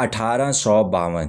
1852।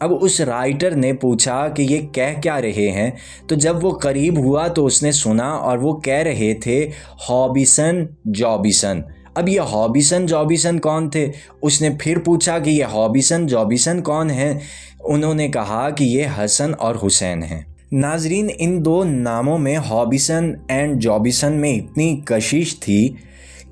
اب اس رائٹر نے پوچھا کہ یہ کہہ کیا رہے ہیں، تو جب وہ قریب ہوا تو اس نے سنا اور وہ کہہ رہے تھے ہابیسن جابیسن۔ اب یہ ہابیسن جابیسن کون تھے؟ اس نے پھر پوچھا کہ یہ ہابیسن جابیسن کون ہیں؟ انہوں نے کہا کہ یہ حسن اور حسین ہیں۔ ناظرین، ان دو ناموں میں ہابیسن اینڈ جابیسن میں اتنی کشش تھی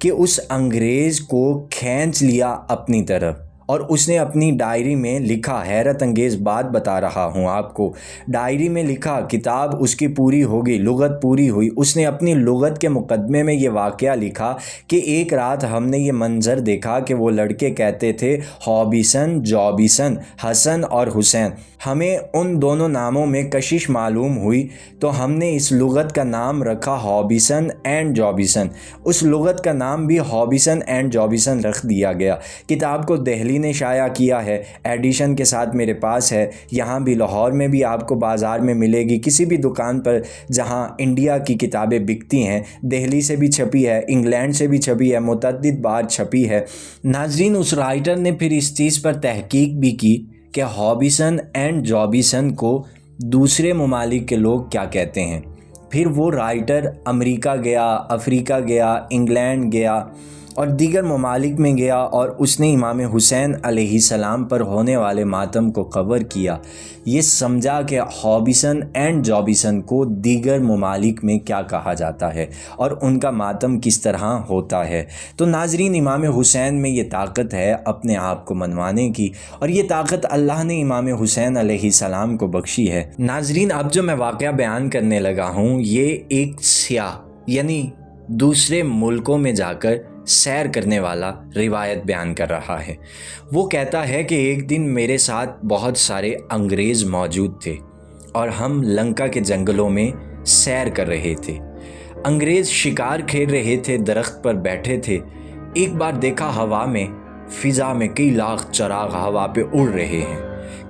کہ اس انگریز کو کھینچ لیا اپنی طرف، اور اس نے اپنی ڈائری میں لکھا، حیرت انگیز بات بتا رہا ہوں آپ کو، ڈائری میں لکھا، کتاب اس کی پوری ہوگی، لغت پوری ہوئی۔ اس نے اپنی لغت کے مقدمے میں یہ واقعہ لکھا کہ ایک رات ہم نے یہ منظر دیکھا کہ وہ لڑکے کہتے تھے ہابیسن جابیسن، حسن اور حسین۔ ہمیں ان دونوں ناموں میں کشش معلوم ہوئی تو ہم نے اس لغت کا نام رکھا ہابیسن اینڈ جابیسن۔ اس لغت کا نام بھی ہابیسن اینڈ جابیسن رکھ دیا گیا۔ کتاب کو دہلی نے شائع کیا ہے، ایڈیشن کے ساتھ میرے پاس ہے، یہاں بھی لاہور میں بھی آپ کو بازار میں ملے گی، کسی بھی دکان پر جہاں انڈیا کی کتابیں بکتی ہیں۔ دہلی سے بھی چھپی ہے، انگلینڈ سے بھی چھپی ہے، متعدد بار چھپی ہے۔ ناظرین، اس رائٹر نے پھر اس چیز پر تحقیق بھی کی کہ ہابیسن اینڈ جابیسن کو دوسرے ممالک کے لوگ کیا کہتے ہیں۔ پھر وہ رائٹر امریکہ گیا، افریقہ گیا، انگلینڈ گیا اور دیگر ممالک میں گیا، اور اس نے امام حسین علیہ السلام پر ہونے والے ماتم کو کور کیا۔ یہ سمجھا کہ ہابیسن اینڈ جابیسن کو دیگر ممالک میں کیا کہا جاتا ہے اور ان کا ماتم کس طرح ہوتا ہے۔ تو ناظرین، امام حسین میں یہ طاقت ہے اپنے آپ کو منوانے کی، اور یہ طاقت اللہ نے امام حسین علیہ السلام کو بخشی ہے۔ ناظرین، اب جو میں واقعہ بیان کرنے لگا ہوں، یہ ایک سیاح یعنی دوسرے ملکوں میں جا کر سیر کرنے والا روایت بیان کر رہا ہے۔ وہ کہتا ہے کہ ایک دن میرے ساتھ بہت سارے انگریز موجود تھے اور ہم لنکا کے جنگلوں میں سیر کر رہے تھے۔ انگریز شکار کھیل رہے تھے، درخت پر بیٹھے تھے۔ ایک بار دیکھا ہوا میں، فضا میں کئی لاکھ چراغ ہوا پہ اڑ رہے ہیں،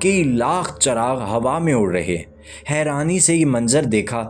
کئی لاکھ چراغ ہوا میں اڑ رہے ہیں۔ حیرانی سے یہ منظر دیکھا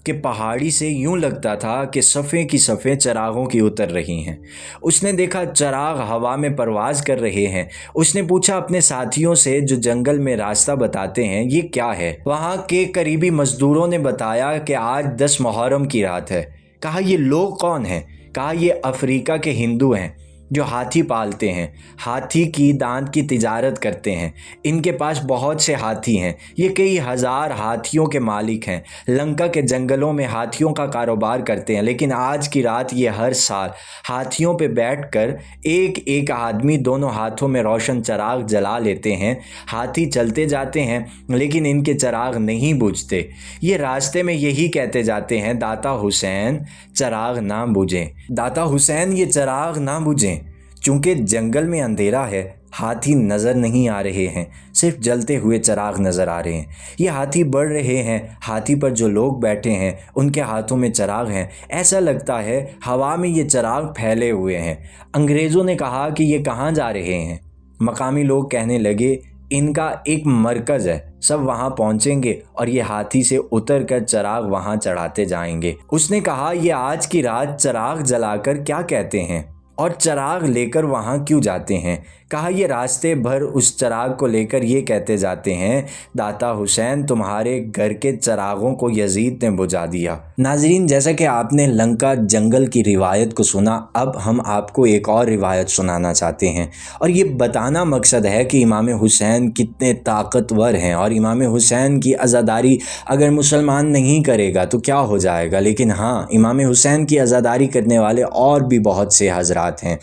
کہ پہاڑی سے یوں لگتا تھا کہ صفیں کی صفیں چراغوں کی اتر رہی ہیں۔ اس نے دیکھا چراغ ہوا میں پرواز کر رہے ہیں۔ اس نے پوچھا اپنے ساتھیوں سے جو جنگل میں راستہ بتاتے ہیں، یہ کیا ہے؟ وہاں کے قریبی مزدوروں نے بتایا کہ آج 10 محرم کی رات ہے۔ کہا یہ لوگ کون ہیں؟ کہا یہ افریقہ کے ہندو ہیں جو ہاتھی پالتے ہیں، ہاتھی کی دانت کی تجارت کرتے ہیں۔ ان کے پاس بہت سے ہاتھی ہیں، یہ کئی ہزار ہاتھیوں کے مالک ہیں، لنکا کے جنگلوں میں ہاتھیوں کا کاروبار کرتے ہیں۔ لیکن آج کی رات یہ ہر سال ہاتھیوں پہ بیٹھ کر ایک ایک آدمی دونوں ہاتھوں میں روشن چراغ جلا لیتے ہیں۔ ہاتھی چلتے جاتے ہیں لیکن ان کے چراغ نہیں بجھتے۔ یہ راستے میں یہی کہتے جاتے ہیں، داتا حسین چراغ نہ بجھیں، داتا حسین یہ چراغ نہ بجھیں۔ چونکہ جنگل میں اندھیرا ہے، ہاتھی نظر نہیں آ رہے ہیں، صرف جلتے ہوئے چراغ نظر آ رہے ہیں۔ یہ ہاتھی بڑھ رہے ہیں، ہاتھی پر جو لوگ بیٹھے ہیں ان کے ہاتھوں میں چراغ ہیں، ایسا لگتا ہے ہوا میں یہ چراغ پھیلے ہوئے ہیں۔ انگریزوں نے کہا کہ یہ کہاں جا رہے ہیں؟ مقامی لوگ کہنے لگے ان کا ایک مرکز ہے، سب وہاں پہنچیں گے اور یہ ہاتھی سے اتر کر چراغ وہاں چڑھاتے جائیں گے۔ اس نے کہا یہ آج کی رات چراغ جلا کر کیا کہتے ہیں اور چراغ لے کر وہاں کیوں جاتے ہیں؟ کہا یہ راستے بھر اس چراغ کو لے کر یہ کہتے جاتے ہیں، داتا حسین تمہارے گھر کے چراغوں کو یزید نے بجھا دیا۔ ناظرین، جیسا کہ آپ نے لنکا جنگل کی روایت کو سنا، اب ہم آپ کو ایک اور روایت سنانا چاہتے ہیں، اور یہ بتانا مقصد ہے کہ امام حسین کتنے طاقتور ہیں، اور امام حسین کی عزاداری اگر مسلمان نہیں کرے گا تو کیا ہو جائے گا، لیکن ہاں، امام حسین کی عزاداری کرنے والے اور بھی بہت سے حضرات ہیں۔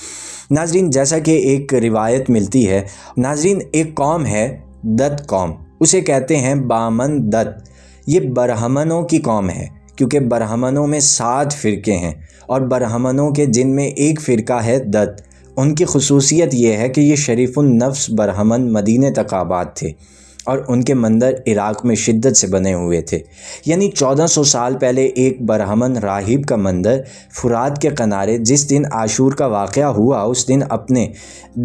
ناظرین، جیسا کہ ایک روایت ملتی ہے، ناظرین ایک قوم ہے دت قوم، اسے کہتے ہیں بامن دت۔ یہ برہمنوں کی قوم ہے، کیونکہ برہمنوں میں 7 فرقے ہیں، اور برہمنوں کے جن میں ایک فرقہ ہے دت۔ ان کی خصوصیت یہ ہے کہ یہ شریف النفس برہمن مدینہ تک آباد تھے، اور ان کے مندر عراق میں شدت سے بنے ہوئے تھے۔ یعنی 1400 سال پہلے ایک برہمن راہب کا مندر فرات کے کنارے جس دن عاشور کا واقعہ ہوا، اس دن اپنے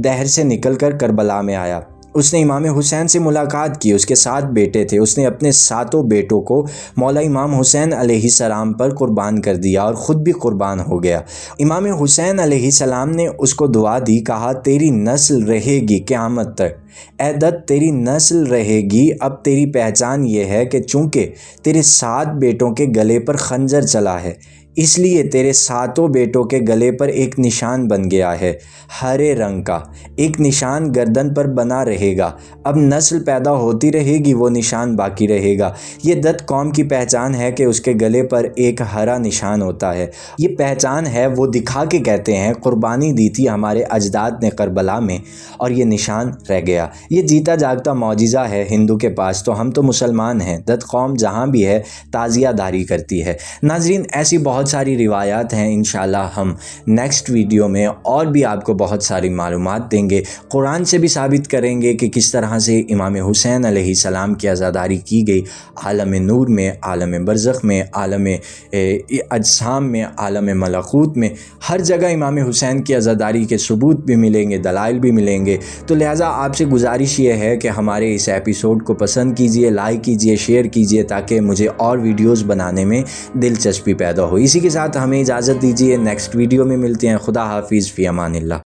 دہر سے نکل کر کربلا میں آیا۔ اس نے امام حسین سے ملاقات کی، اس کے 7 بیٹے تھے، اس نے اپنے 7 بیٹوں کو مولا امام حسین علیہ السلام پر قربان کر دیا اور خود بھی قربان ہو گیا۔ امام حسین علیہ السلام نے اس کو دعا دی، کہا تیری نسل رہے گی قیامت تک، اے دت تیری نسل رہے گی۔ اب تیری پہچان یہ ہے کہ چونکہ تیرے 7 بیٹوں کے گلے پر خنجر چلا ہے، اس لیے تیرے 7 بیٹوں کے گلے پر ایک نشان بن گیا ہے، ہرے رنگ کا ایک نشان گردن پر بنا رہے گا۔ اب نسل پیدا ہوتی رہے گی، وہ نشان باقی رہے گا۔ یہ دت قوم کی پہچان ہے کہ اس کے گلے پر ایک ہرا نشان ہوتا ہے۔ یہ پہچان ہے، وہ دکھا کے کہتے ہیں قربانی دی تھی ہمارے اجداد نے کربلا میں اور یہ نشان رہ گیا۔ یہ جیتا جاگتا معجزہ ہے ہندو کے پاس، تو ہم تو مسلمان ہیں۔ دت قوم جہاں بھی ہے تعزیہ داری کرتی ہے۔ ناظرین، ایسی بہت ساری روایات ہیں، انشاءاللہ ہم نیکسٹ ویڈیو میں اور بھی آپ کو بہت ساری معلومات دیں گے۔ قرآن سے بھی ثابت کریں گے کہ کس طرح سے امام حسین علیہ السلام کی عزاداری کی گئی، عالم نور میں، عالم برزخ میں، عالم اجسام میں، عالم ملکوت میں، ہر جگہ امام حسین کی عزاداری کے ثبوت بھی ملیں گے، دلائل بھی ملیں گے۔ تو لہٰذا آپ سے گزارش یہ ہے کہ ہمارے اس ایپیسوڈ کو پسند کیجئے، لائک کیجئے، شیئر کیجئے، تاکہ مجھے اور ویڈیوز بنانے میں دلچسپی پیدا ہو۔ اسی کے ساتھ ہمیں اجازت دیجیے، نیکسٹ ویڈیو میں ملتے ہیں۔ خدا حافظ، فی امان اللہ۔